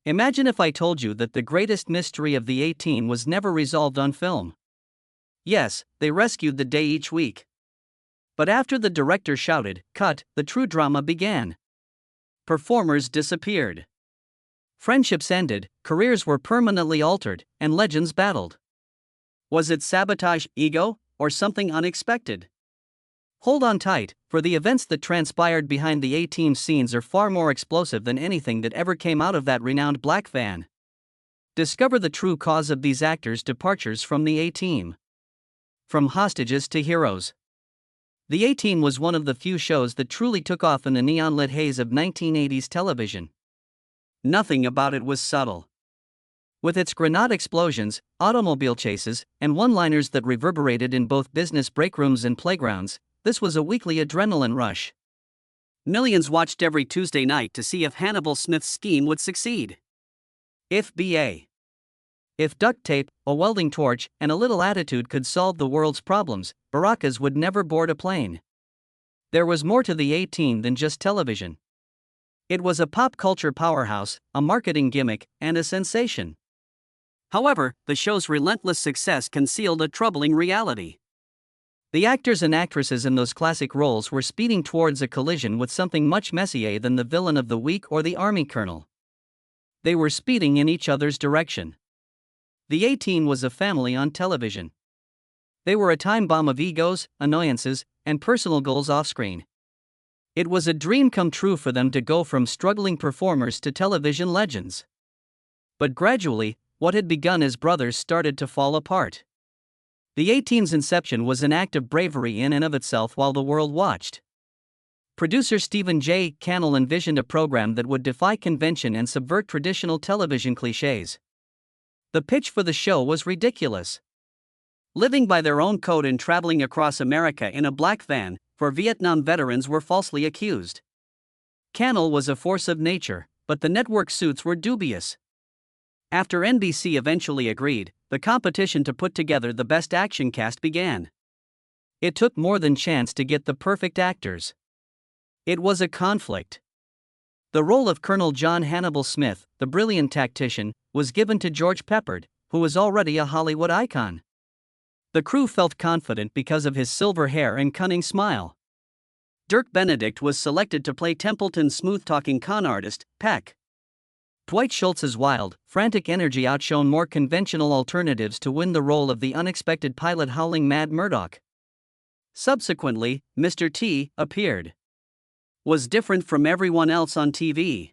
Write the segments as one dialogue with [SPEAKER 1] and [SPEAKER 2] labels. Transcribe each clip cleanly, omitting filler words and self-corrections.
[SPEAKER 1] Imagine if I told you that the greatest mystery of the A-Team was never resolved on film. Yes, they rescued the day each week. But after the director shouted, "Cut," the true drama began. Performers disappeared. Friendships ended, careers were permanently altered, and legends battled. Was it sabotage, ego, or something unexpected? Hold on tight, for the events that transpired behind the A-Team scenes are far more explosive than anything that ever came out of that renowned black van. Discover the true cause of these actors' departures from the A-Team. From hostages to heroes. The A-Team was one of the few shows that truly took off in the neon-lit haze of 1980s television. Nothing about it was subtle. With its grenade explosions, automobile chases, and one-liners that reverberated in both business breakrooms and playgrounds, this was a weekly adrenaline rush. Millions watched every Tuesday night to see if Hannibal Smith's scheme would succeed. If duct tape, a welding torch, and a little attitude could solve the world's problems, Baracus would never board a plane. There was more to the A-Team than just television. It was a pop culture powerhouse, a marketing gimmick, and a sensation. However, the show's relentless success concealed a troubling reality. The actors and actresses in those classic roles were speeding towards a collision with something much messier than the villain of the week or the army colonel. They were speeding in each other's direction. The A-Team was a family on television. They were a time bomb of egos, annoyances, and personal goals off-screen. It was a dream come true for them to go from struggling performers to television legends. But gradually, what had begun as brothers started to fall apart. The A-Team's inception was an act of bravery in and of itself while the world watched. Producer Stephen J. Cannell envisioned a program that would defy convention and subvert traditional television cliches. The pitch for the show was ridiculous. Living by their own code and traveling across America in a black van, for Vietnam veterans were falsely accused. Cannell was a force of nature, but the network suits were dubious. After NBC eventually agreed, the competition to put together the best action cast began. It took more than chance to get the perfect actors. It was a conflict. The role of Colonel John Hannibal Smith, the brilliant tactician, was given to George Peppard, who was already a Hollywood icon. The crew felt confident because of his silver hair and cunning smile. Dirk Benedict was selected to play Templeton's smooth-talking con artist, Peck. Dwight Schultz's wild, frantic energy outshone more conventional alternatives to win the role of the unexpected pilot howling Mad Murdoch. Subsequently, Mr. T appeared. Was different from everyone else on TV.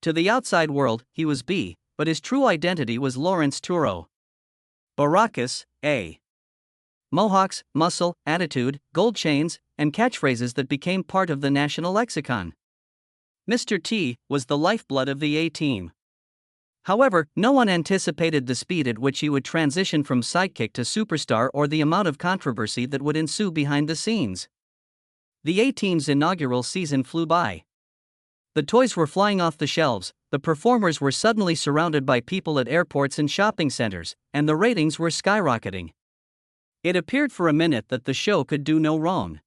[SPEAKER 1] To the outside world, he was B, but his true identity was Lawrence Turo. Baracus, A. Mohawks, muscle, attitude, gold chains, and catchphrases that became part of the national lexicon. Mr. T was the lifeblood of the A-Team. However, no one anticipated the speed at which he would transition from sidekick to superstar or the amount of controversy that would ensue behind the scenes. The A-Team's inaugural season flew by. The toys were flying off the shelves, the performers were suddenly surrounded by people at airports and shopping centers, and the ratings were skyrocketing. It appeared for a minute that the show could do no wrong.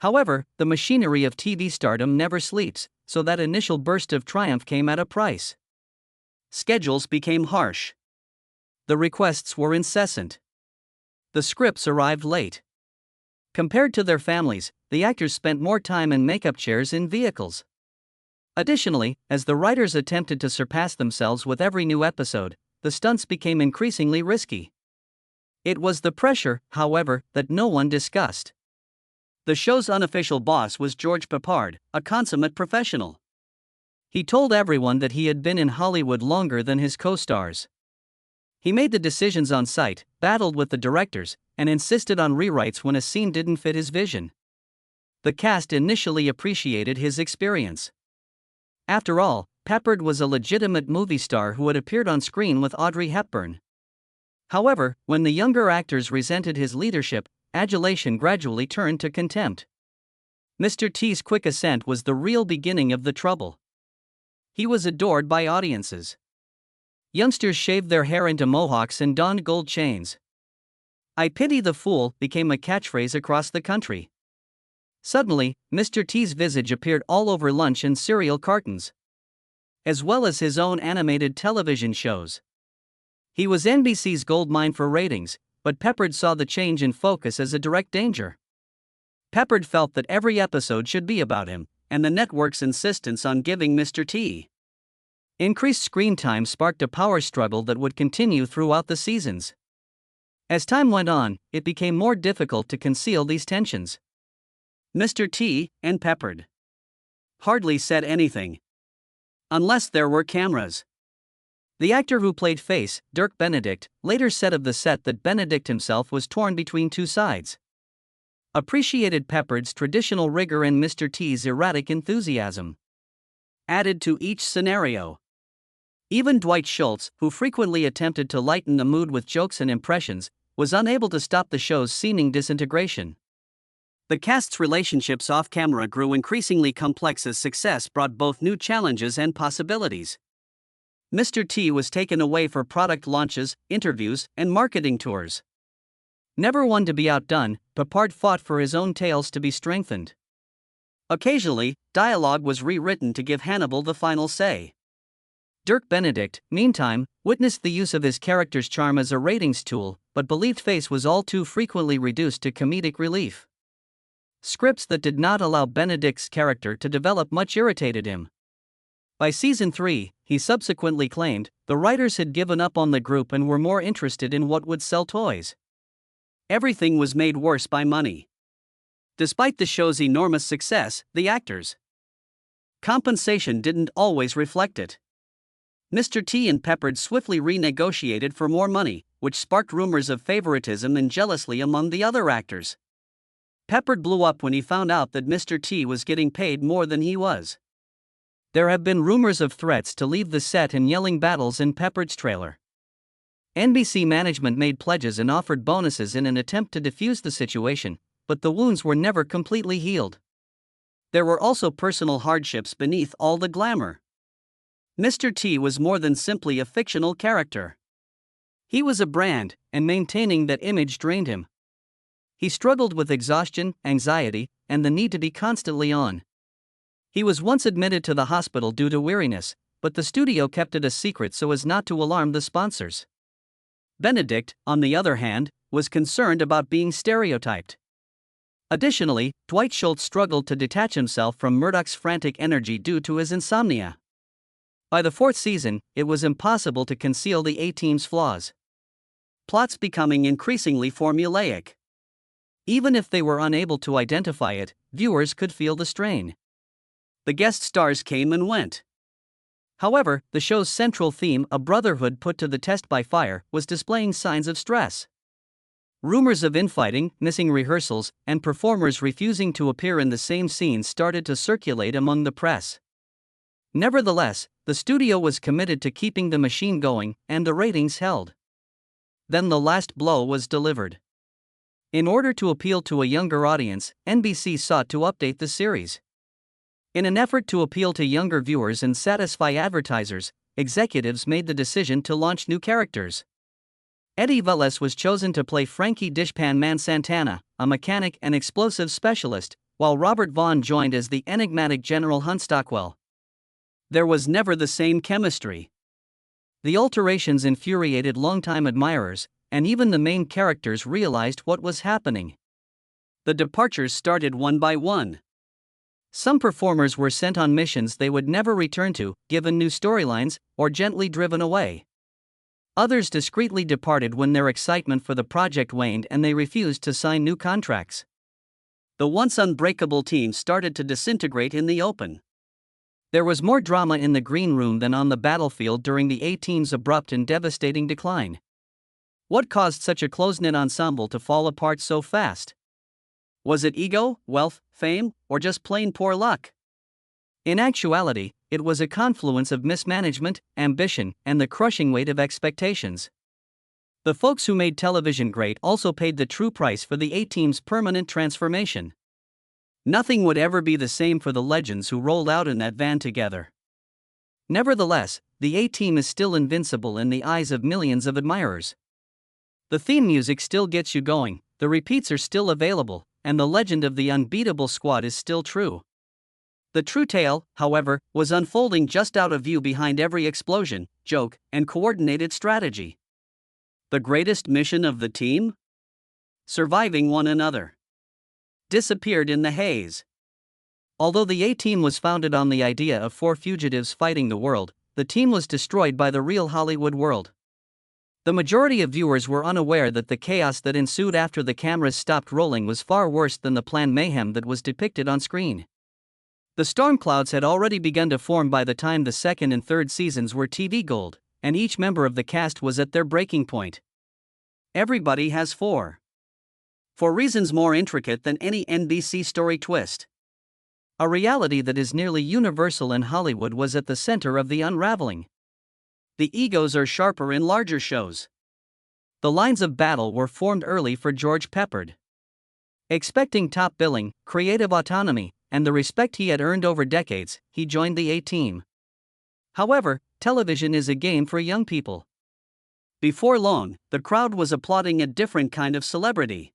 [SPEAKER 1] However, the machinery of TV stardom never sleeps, so that initial burst of triumph came at a price. Schedules became harsh. The requests were incessant. The scripts arrived late. Compared to their families, the actors spent more time in makeup chairs in vehicles. Additionally, as the writers attempted to surpass themselves with every new episode, the stunts became increasingly risky. It was the pressure, however, that no one discussed. The show's unofficial boss was George Peppard, a consummate professional. He told everyone that he had been in Hollywood longer than his co-stars. He made the decisions on site, battled with the directors, and insisted on rewrites when a scene didn't fit his vision. The cast initially appreciated his experience. After all, Peppard was a legitimate movie star who had appeared on screen with Audrey Hepburn. However, when the younger actors resented his leadership, adulation gradually turned to contempt. Mr. T's quick ascent was the real beginning of the trouble. He was adored by audiences. Youngsters shaved their hair into mohawks and donned gold chains. "I pity the fool" became a catchphrase across the country. Suddenly, Mr. T's visage appeared all over lunch and cereal cartons. as well as his own animated television shows. He was NBC's goldmine for ratings, but Peppard saw the change in focus as a direct danger. Peppard felt that every episode should be about him, and the network's insistence on giving Mr. T increased screen time sparked a power struggle that would continue throughout the seasons. As time went on, it became more difficult to conceal these tensions. Mr. T and Peppard hardly said anything, unless there were cameras. The actor who played Face, Dirk Benedict, later said of the set that Benedict himself was torn between two sides. Appreciated Peppard's traditional rigor and Mr. T's erratic enthusiasm added to each scenario. Even Dwight Schultz, who frequently attempted to lighten the mood with jokes and impressions, was unable to stop the show's seeming disintegration. The cast's relationships off-camera grew increasingly complex as success brought both new challenges and possibilities. Mr. T was taken away for product launches, interviews, and marketing tours. Never one to be outdone, Peppard fought for his own tales to be strengthened. Occasionally, dialogue was rewritten to give Hannibal the final say. Dirk Benedict, meantime, witnessed the use of his character's charm as a ratings tool, but believed Face was all too frequently reduced to comedic relief. Scripts that did not allow Benedict's character to develop much irritated him. By season 3, he subsequently claimed, the writers had given up on the group and were more interested in what would sell toys. Everything was made worse by money. Despite the show's enormous success, the actors' compensation didn't always reflect it. Mr. T and Peppard swiftly renegotiated for more money, which sparked rumors of favoritism and jealousy among the other actors. Peppard blew up when he found out that Mr. T was getting paid more than he was. There have been rumors of threats to leave the set and yelling battles in Peppard's trailer. NBC management made pledges and offered bonuses in an attempt to defuse the situation, but the wounds were never completely healed. There were also personal hardships beneath all the glamour. Mr. T was more than simply a fictional character. He was a brand, and maintaining that image drained him. He struggled with exhaustion, anxiety, and the need to be constantly on. He was once admitted to the hospital due to weariness, but the studio kept it a secret so as not to alarm the sponsors. Benedict, on the other hand, was concerned about being stereotyped. Additionally, Dwight Schultz struggled to detach himself from Murdoch's frantic energy due to his insomnia. By the 4th season, it was impossible to conceal the A-Team's flaws. Plots becoming increasingly formulaic. Even if they were unable to identify it, viewers could feel the strain. The guest stars came and went. However, the show's central theme, a brotherhood put to the test by fire, was displaying signs of stress. Rumors of infighting, missing rehearsals, and performers refusing to appear in the same scenes started to circulate among the press. Nevertheless, the studio was committed to keeping the machine going, and the ratings held. Then the last blow was delivered. In order to appeal to a younger audience, NBC sought to update the series. In an effort to appeal to younger viewers and satisfy advertisers, executives made the decision to launch new characters. Eddie Velez was chosen to play Frankie Dishpan Man Santana, a mechanic and explosives specialist, while Robert Vaughn joined as the enigmatic General Hunt Stockwell. There was never the same chemistry. The alterations infuriated longtime admirers, and even the main characters realized what was happening. The departures started one by one. Some performers were sent on missions they would never return to, given new storylines, or gently driven away. Others discreetly departed when their excitement for the project waned and they refused to sign new contracts. The once unbreakable team started to disintegrate in the open. There was more drama in the green room than on the battlefield during the A-Team's abrupt and devastating decline. What caused such a close-knit ensemble to fall apart so fast? Was it ego, wealth, fame, or just plain poor luck? In actuality, it was a confluence of mismanagement, ambition, and the crushing weight of expectations. The folks who made television great also paid the true price for the A-Team's permanent transformation. Nothing would ever be the same for the legends who rolled out in that van together. Nevertheless, the A-Team is still invincible in the eyes of millions of admirers. The theme music still gets you going, the repeats are still available, and the legend of the unbeatable squad is still true. The true tale, however, was unfolding just out of view behind every explosion, joke, and coordinated strategy. The greatest mission of the team? Surviving one another. Disappeared in the haze. Although the A-Team was founded on the idea of four fugitives fighting the world, the team was destroyed by the real Hollywood world. The majority of viewers were unaware that the chaos that ensued after the cameras stopped rolling was far worse than the planned mayhem that was depicted on screen. The storm clouds had already begun to form by the time the second and third seasons were TV gold, and each member of the cast was at their breaking point. Everybody has four. For reasons more intricate than any NBC story twist. A reality that is nearly universal in Hollywood was at the center of the unraveling. The egos are sharper in larger shows. The lines of battle were formed early for George Peppard. Expecting top billing, creative autonomy, and the respect he had earned over decades, he joined the A-Team. However, television is a game for young people. Before long, the crowd was applauding a different kind of celebrity.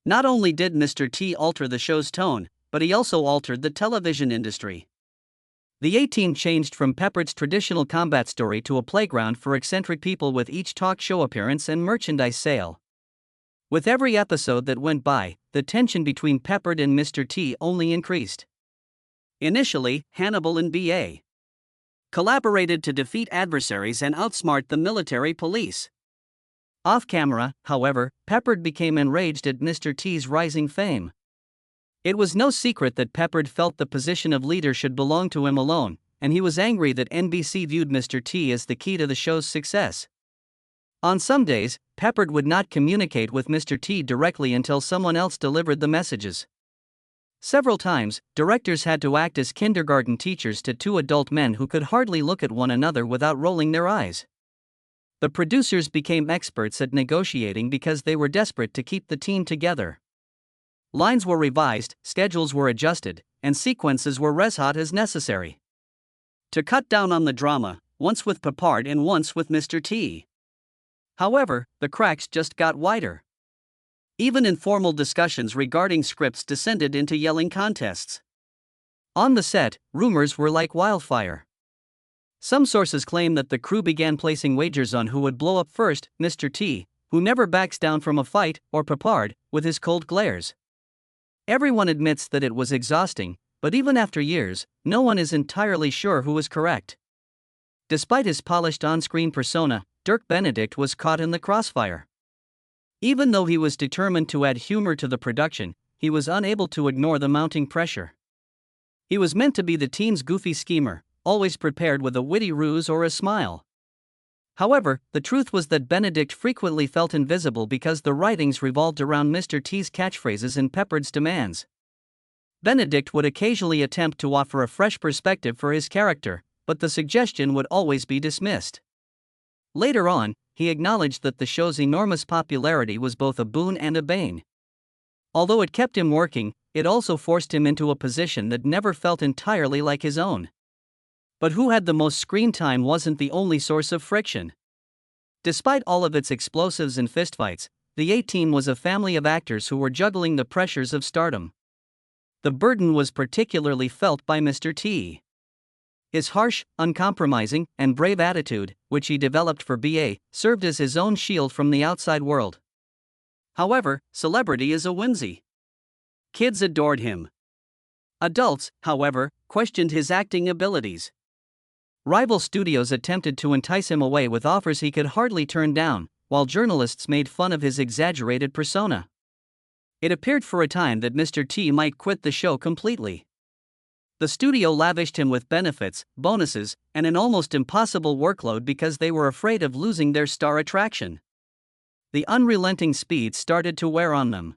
[SPEAKER 1] Not only did Mr. T alter the show's tone, but he also altered the television industry. The A-Team changed from Peppard's traditional combat story to a playground for eccentric people with each talk show appearance and merchandise sale. With every episode that went by, the tension between Peppard and Mr. T only increased. Initially, Hannibal and B.A. collaborated to defeat adversaries and outsmart the military police. Off-camera, however, Peppard became enraged at Mr. T's rising fame. It was no secret that Peppard felt the position of leader should belong to him alone, and he was angry that NBC viewed Mr. T as the key to the show's success. On some days, Peppard would not communicate with Mr. T directly until someone else delivered the messages. Several times, directors had to act as kindergarten teachers to two adult men who could hardly look at one another without rolling their eyes. The producers became experts at negotiating because they were desperate to keep the team together. Lines were revised, schedules were adjusted, and sequences were res-hot as necessary. To cut down on the drama, once with Peppard and once with Mr. T. However, the cracks just got wider. Even informal discussions regarding scripts descended into yelling contests. On the set, rumors were like wildfire. Some sources claim that the crew began placing wagers on who would blow up first, Mr. T, who never backs down from a fight, or Peppard, with his cold glares. Everyone admits that it was exhausting, but even after years, no one is entirely sure who was correct. Despite his polished on-screen persona, Dirk Benedict was caught in the crossfire. Even though he was determined to add humor to the production, he was unable to ignore the mounting pressure. He was meant to be the team's goofy schemer, always prepared with a witty ruse or a smile. However, the truth was that Benedict frequently felt invisible because the writings revolved around Mr. T's catchphrases and Peppard's demands. Benedict would occasionally attempt to offer a fresh perspective for his character, but the suggestion would always be dismissed. Later on, he acknowledged that the show's enormous popularity was both a boon and a bane. Although it kept him working, it also forced him into a position that never felt entirely like his own. But who had the most screen time wasn't the only source of friction. Despite all of its explosives and fistfights, the A-Team was a family of actors who were juggling the pressures of stardom. The burden was particularly felt by Mr. T. His harsh, uncompromising, and brave attitude, which he developed for B.A., served as his own shield from the outside world. However, celebrity is a whimsy. Kids adored him. Adults, however, questioned his acting abilities. Rival studios attempted to entice him away with offers he could hardly turn down, while journalists made fun of his exaggerated persona. It appeared for a time that Mr. T might quit the show completely. The studio lavished him with benefits, bonuses, and an almost impossible workload because they were afraid of losing their star attraction. The unrelenting speed started to wear on them.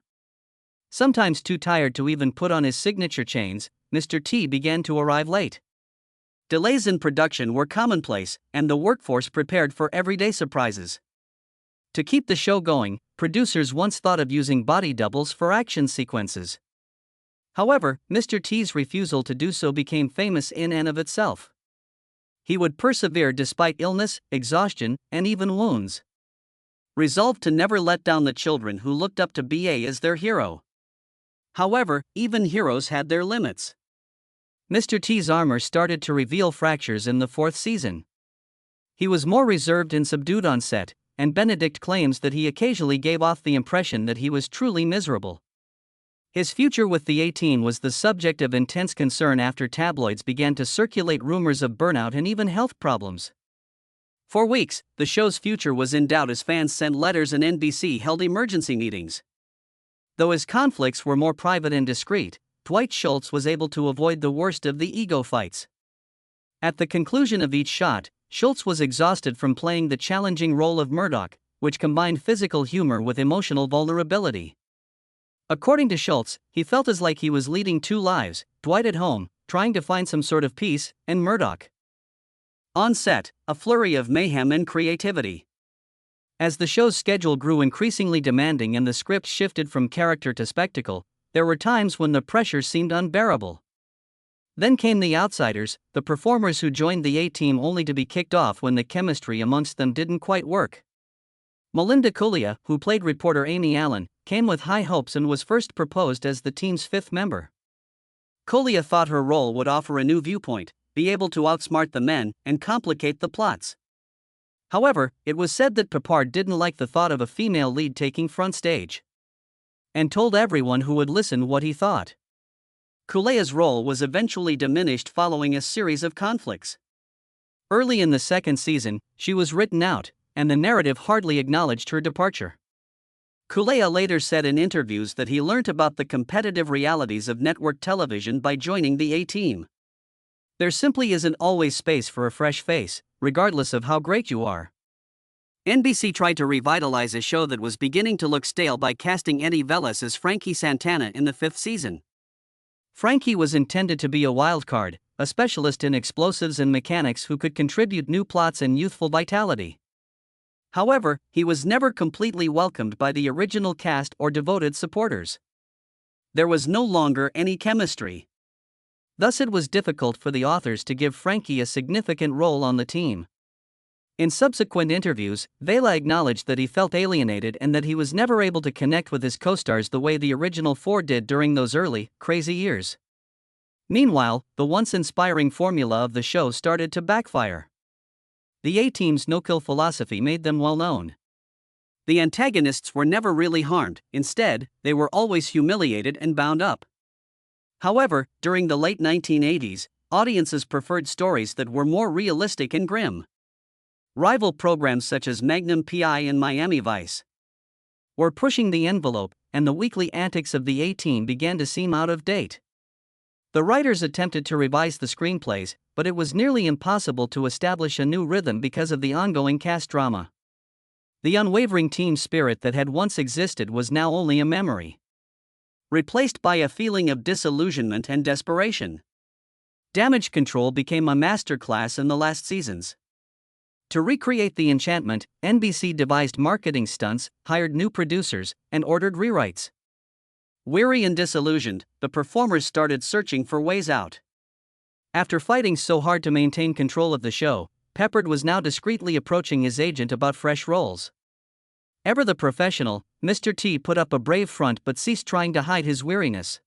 [SPEAKER 1] Sometimes too tired to even put on his signature chains, Mr. T began to arrive late. Delays in production were commonplace, and the workforce prepared for everyday surprises. To keep the show going, producers once thought of using body doubles for action sequences. However, Mr. T's refusal to do so became famous in and of itself. He would persevere despite illness, exhaustion, and even wounds. Resolved to never let down the children who looked up to B.A. as their hero. However, even heroes had their limits. Mr. T's armor started to reveal fractures in the fourth season. He was more reserved and subdued on set, and Benedict claims that he occasionally gave off the impression that he was truly miserable. His future with the A-Team was the subject of intense concern after tabloids began to circulate rumors of burnout and even health problems. For weeks, the show's future was in doubt as fans sent letters and NBC held emergency meetings. Though his conflicts were more private and discreet, Dwight Schultz was able to avoid the worst of the ego fights. At the conclusion of each shot, Schultz was exhausted from playing the challenging role of Murdoch, which combined physical humor with emotional vulnerability. According to Schultz, he felt as like he was leading two lives, Dwight at home, trying to find some sort of peace, and Murdoch on set, a flurry of mayhem and creativity. As the show's schedule grew increasingly demanding and the script shifted from character to spectacle, there were times when the pressure seemed unbearable. Then came the outsiders, the performers who joined the A-Team only to be kicked off when the chemistry amongst them didn't quite work. Melinda Kulia, who played reporter Amy Allen, came with high hopes and was first proposed as the team's fifth member. Kulia thought her role would offer a new viewpoint, be able to outsmart the men, and complicate the plots. However, it was said that Peppard didn't like the thought of a female lead taking front stage, and told everyone who would listen what he thought. Kulia's role was eventually diminished following a series of conflicts. Early in the second season, she was written out, and the narrative hardly acknowledged her departure. Kulia later said in interviews that he learnt about the competitive realities of network television by joining the A-Team. There simply isn't always space for a fresh face, regardless of how great you are. NBC tried to revitalize a show that was beginning to look stale by casting Eddie Velas as Frankie Santana in the fifth season. Frankie was intended to be a wild card, a specialist in explosives and mechanics who could contribute new plots and youthful vitality. However, he was never completely welcomed by the original cast or devoted supporters. There was no longer any chemistry. Thus it was difficult for the authors to give Frankie a significant role on the team. In subsequent interviews, Vela acknowledged that he felt alienated and that he was never able to connect with his co-stars the way the original four did during those early, crazy years. Meanwhile, the once inspiring formula of the show started to backfire. The A-Team's no-kill philosophy made them well known. The antagonists were never really harmed, instead, they were always humiliated and bound up. However, during the late 1980s, audiences preferred stories that were more realistic and grim. Rival programs such as Magnum P.I. and Miami Vice were pushing the envelope, and the weekly antics of the A-Team began to seem out of date. The writers attempted to revise the screenplays, but it was nearly impossible to establish a new rhythm because of the ongoing cast drama. The unwavering team spirit that had once existed was now only a memory, replaced by a feeling of disillusionment and desperation. Damage control became a masterclass in the last seasons. To recreate the enchantment, NBC devised marketing stunts, hired new producers, and ordered rewrites. Weary and disillusioned, the performers started searching for ways out. After fighting so hard to maintain control of the show, Peppard was now discreetly approaching his agent about fresh roles. Ever the professional, Mr. T put up a brave front but ceased trying to hide his weariness.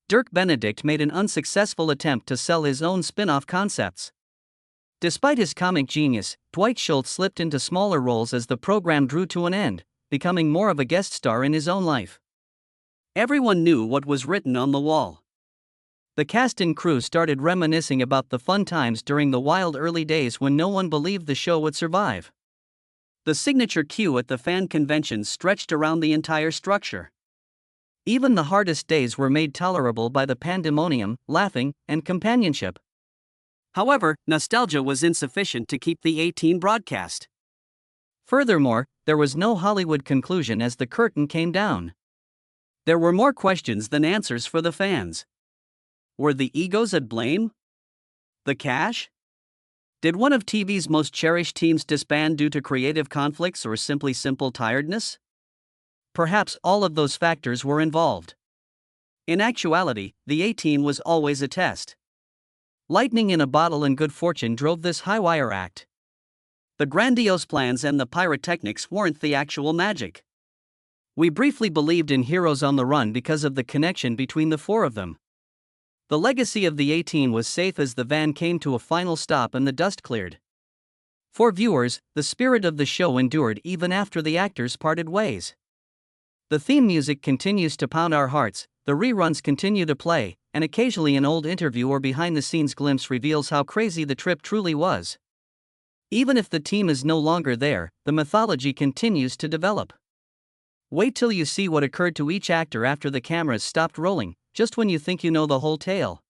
[SPEAKER 1] Dirk Benedict made an unsuccessful attempt to sell his own spin-off concepts. Despite his comic genius, Dwight Schultz slipped into smaller roles as the program drew to an end, becoming more of a guest star in his own life. Everyone knew what was written on the wall. The cast and crew started reminiscing about the fun times during the wild early days when no one believed the show would survive. The signature cue at the fan conventions stretched around the entire structure. Even the hardest days were made tolerable by the pandemonium, laughing, and companionship. However, nostalgia was insufficient to keep the A-Team broadcast. Furthermore, there was no Hollywood conclusion as the curtain came down. There were more questions than answers for the fans. Were the egos at blame? The cash? Did one of TV's most cherished teams disband due to creative conflicts or simply simple tiredness? Perhaps all of those factors were involved. In actuality, the A-Team was always a test. Lightning in a bottle and good fortune drove this high-wire act. The grandiose plans and the pyrotechnics weren't the actual magic. We briefly believed in Heroes on the Run because of the connection between the four of them. the legacy of the A-Team was safe as the van came to a final stop and the dust cleared. For viewers, the spirit of the show endured even after the actors parted ways. The theme music continues to pound our hearts, the reruns continue to play, and occasionally an old interview or behind-the-scenes glimpse reveals how crazy the trip truly was. Even if the team is no longer there, the mythology continues to develop. Wait till you see what occurred to each actor after the cameras stopped rolling, just when you think you know the whole tale.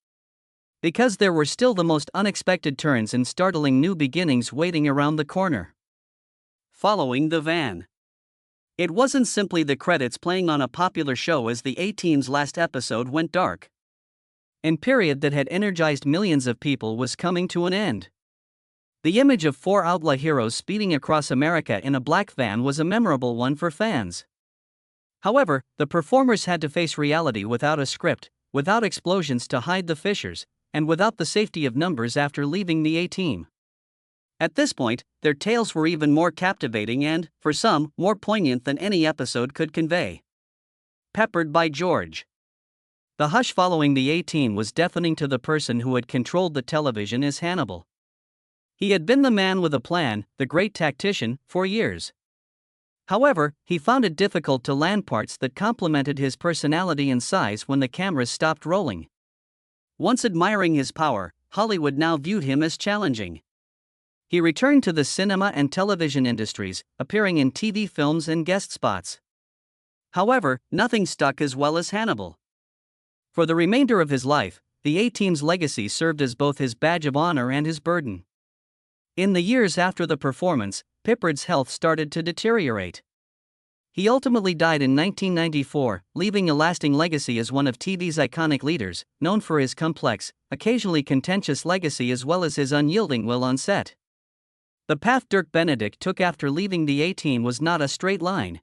[SPEAKER 1] Because there were still the most unexpected turns and startling new beginnings waiting around the corner. Following the van. It wasn't simply the credits playing on a popular show as the A-Team's last episode went dark. An period that had energized millions of people was coming to an end. The image of four outlaw heroes speeding across America in a black van was a memorable one for fans. However, the performers had to face reality without a script, without explosions to hide the fissures, and without the safety of numbers after leaving the A-Team. At this point, their tales were even more captivating and, for some, more poignant than any episode could convey. Peppered by George. The hush following the A-Team was deafening to the person who had controlled the television as Hannibal. He had been the man with a plan, the great tactician, for years. However, he found it difficult to land parts that complemented his personality and size when the cameras stopped rolling. Once admiring his power, Hollywood now viewed him as challenging. He returned to the cinema and television industries, appearing in TV films and guest spots. However, nothing stuck as well as Hannibal. For the remainder of his life, the A-Team's legacy served as both his badge of honor and his burden. In the years after the performance, Pippard's health started to deteriorate. He ultimately died in 1994, leaving a lasting legacy as one of TV's iconic leaders, known for his complex, occasionally contentious legacy as well as his unyielding will on set. The path Dirk Benedict took after leaving the A-Team was not a straight line.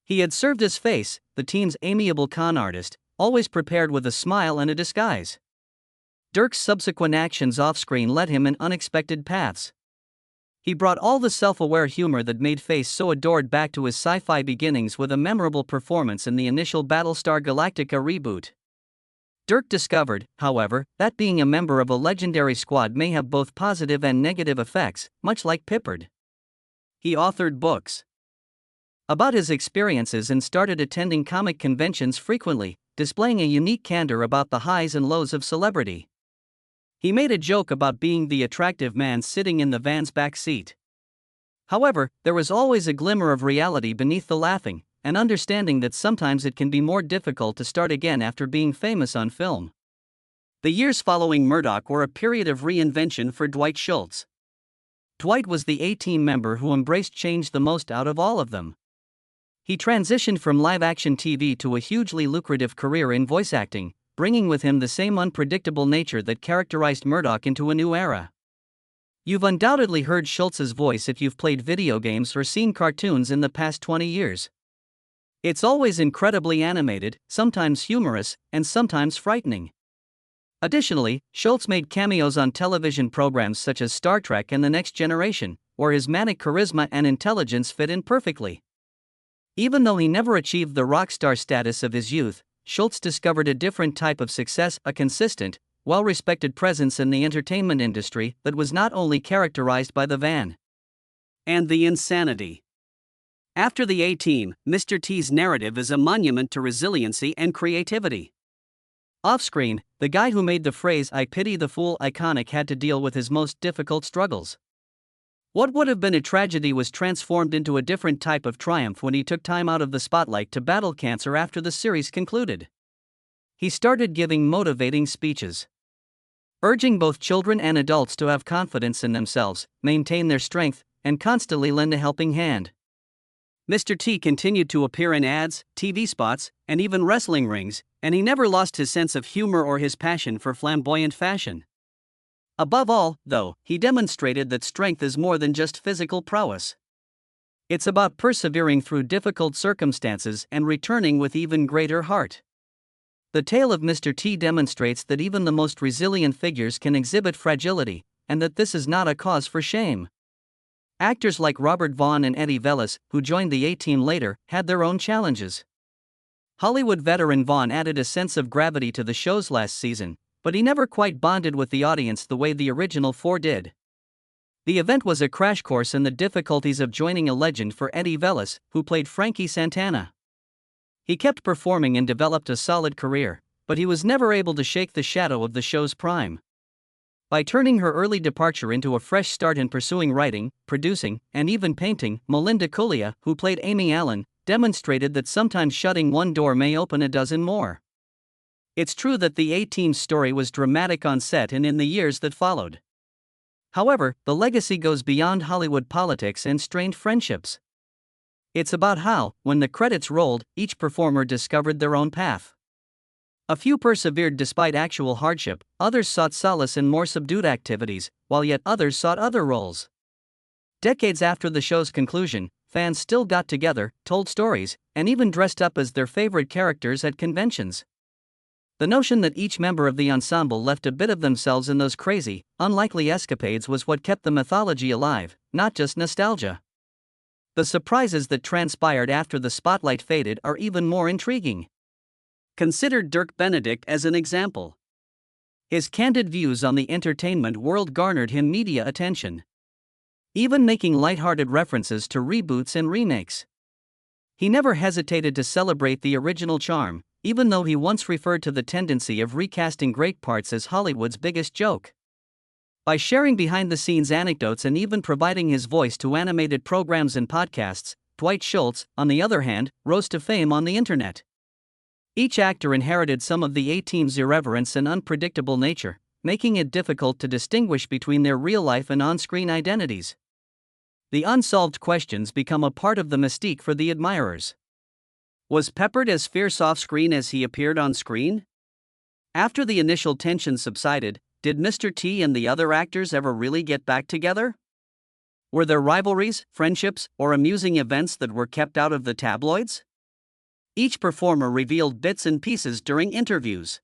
[SPEAKER 1] He had served as Face, the team's amiable con artist, always prepared with a smile and a disguise. Dirk's subsequent actions off-screen led him in unexpected paths. He brought all the self-aware humor that made Face so adored back to his sci-fi beginnings with a memorable performance in the initial Battlestar Galactica reboot. Dirk discovered, however, that being a member of a legendary squad may have both positive and negative effects, much like Pippard. He authored books about his experiences and started attending comic conventions frequently, displaying a unique candor about the highs and lows of celebrity. He made a joke about being the attractive man sitting in the van's back seat. However, there was always a glimmer of reality beneath the laughing, and understanding that sometimes it can be more difficult to start again after being famous on film. The years following Murdoch were a period of reinvention for Dwight Schultz. Dwight was the A-Team member who embraced change the most out of all of them. He transitioned from live-action TV to a hugely lucrative career in voice acting, bringing with him the same unpredictable nature that characterized Murdoch into a new era. You've undoubtedly heard Schultz's voice if you've played video games or seen cartoons in the past 20 years. It's always incredibly animated, sometimes humorous, and sometimes frightening. Additionally, Schultz made cameos on television programs such as Star Trek and The Next Generation, where his manic charisma and intelligence fit in perfectly. Even though he never achieved the rock star status of his youth, Schultz discovered a different type of success, a consistent, well-respected presence in the entertainment industry that was not only characterized by the van and the insanity. After the A-Team, Mr. T's narrative is a monument to resiliency and creativity. Off-screen, the guy who made the phrase "I pity the fool" iconic had to deal with his most difficult struggles. What would have been a tragedy was transformed into a different type of triumph when he took time out of the spotlight to battle cancer after the series concluded. He started giving motivating speeches, urging both children and adults to have confidence in themselves, maintain their strength, and constantly lend a helping hand. Mr. T continued to appear in ads, TV spots, and even wrestling rings, and he never lost his sense of humor or his passion for flamboyant fashion. Above all, though, he demonstrated that strength is more than just physical prowess. It's about persevering through difficult circumstances and returning with even greater heart. The tale of Mr. T demonstrates that even the most resilient figures can exhibit fragility, and that this is not a cause for shame. Actors like Robert Vaughn and Eddie Velas, who joined the A-Team later, had their own challenges. Hollywood veteran Vaughn added a sense of gravity to the show's last season, but he never quite bonded with the audience the way the original four did. The event was a crash course in the difficulties of joining a legend for Eddie Velas, who played Frankie Santana. He kept performing and developed a solid career, but he was never able to shake the shadow of the show's prime. By turning her early departure into a fresh start in pursuing writing, producing, and even painting, Melinda Cullia, who played Amy Allen, demonstrated that sometimes shutting one door may open a dozen more. It's true that the A-Team's story was dramatic on set and in the years that followed. However, the legacy goes beyond Hollywood politics and strained friendships. It's about how, when the credits rolled, each performer discovered their own path. A few persevered despite actual hardship, others sought solace in more subdued activities, while yet others sought other roles. Decades after the show's conclusion, fans still got together, told stories, and even dressed up as their favorite characters at conventions. The notion that each member of the ensemble left a bit of themselves in those crazy, unlikely escapades was what kept the mythology alive, not just nostalgia. The surprises that transpired after the spotlight faded are even more intriguing. Consider Dirk Benedict as an example. His candid views on the entertainment world garnered him media attention, even making lighthearted references to reboots and remakes. He never hesitated to celebrate the original charm, even though he once referred to the tendency of recasting great parts as Hollywood's biggest joke. By sharing behind-the-scenes anecdotes and even providing his voice to animated programs and podcasts, Dwight Schultz, on the other hand, rose to fame on the internet. Each actor inherited some of the A-Team's irreverence and unpredictable nature, making it difficult to distinguish between their real-life and on-screen identities. The unsolved questions become a part of the mystique for the admirers. Was Peppard as fierce off-screen as he appeared on screen? After the initial tension subsided, did Mr. T and the other actors ever really get back together? Were there rivalries, friendships, or amusing events that were kept out of the tabloids? Each performer revealed bits and pieces during interviews.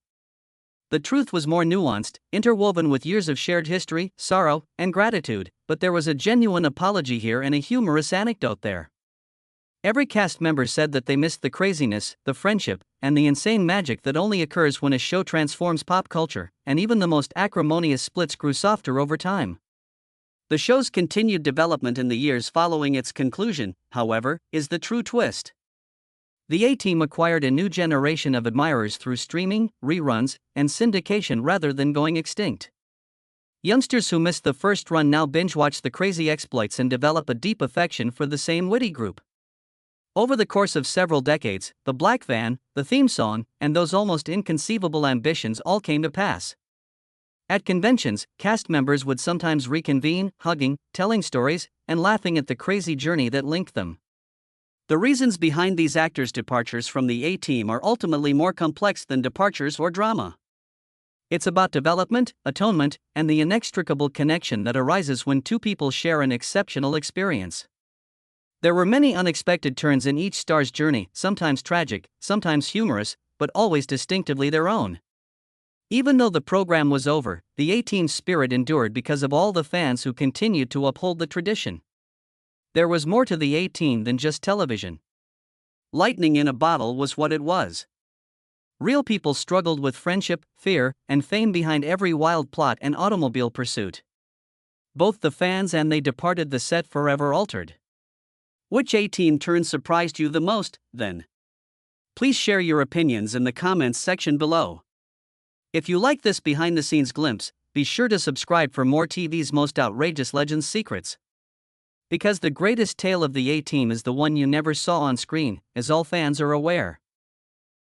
[SPEAKER 1] The truth was more nuanced, interwoven with years of shared history, sorrow, and gratitude, but there was a genuine apology here and a humorous anecdote there. Every cast member said that they missed the craziness, the friendship, and the insane magic that only occurs when a show transforms pop culture, and even the most acrimonious splits grew softer over time. The show's continued development in the years following its conclusion, however, is the true twist. The A-Team acquired a new generation of admirers through streaming, reruns, and syndication rather than going extinct. Youngsters who missed the first run now binge-watch the crazy exploits and develop a deep affection for the same witty group. Over the course of several decades, the Black Van, the theme song, and those almost inconceivable ambitions all came to pass. At conventions, cast members would sometimes reconvene, hugging, telling stories, and laughing at the crazy journey that linked them. The reasons behind these actors' departures from the A-Team are ultimately more complex than departures or drama. It's about development, atonement, and the inextricable connection that arises when two people share an exceptional experience. There were many unexpected turns in each star's journey, sometimes tragic, sometimes humorous, but always distinctively their own. Even though the program was over, the A-Team's spirit endured because of all the fans who continued to uphold the tradition. There was more to the A-Team than just television. Lightning in a bottle was what it was. Real people struggled with friendship, fear, and fame behind every wild plot and automobile pursuit. Both the fans and they departed the set forever altered. Which A-Team turn surprised you the most, then? Please share your opinions in the comments section below. If you like this behind-the-scenes glimpse, be sure to subscribe for more TV's most outrageous legends secrets. Because the greatest tale of the A-Team is the one you never saw on screen, as all fans are aware.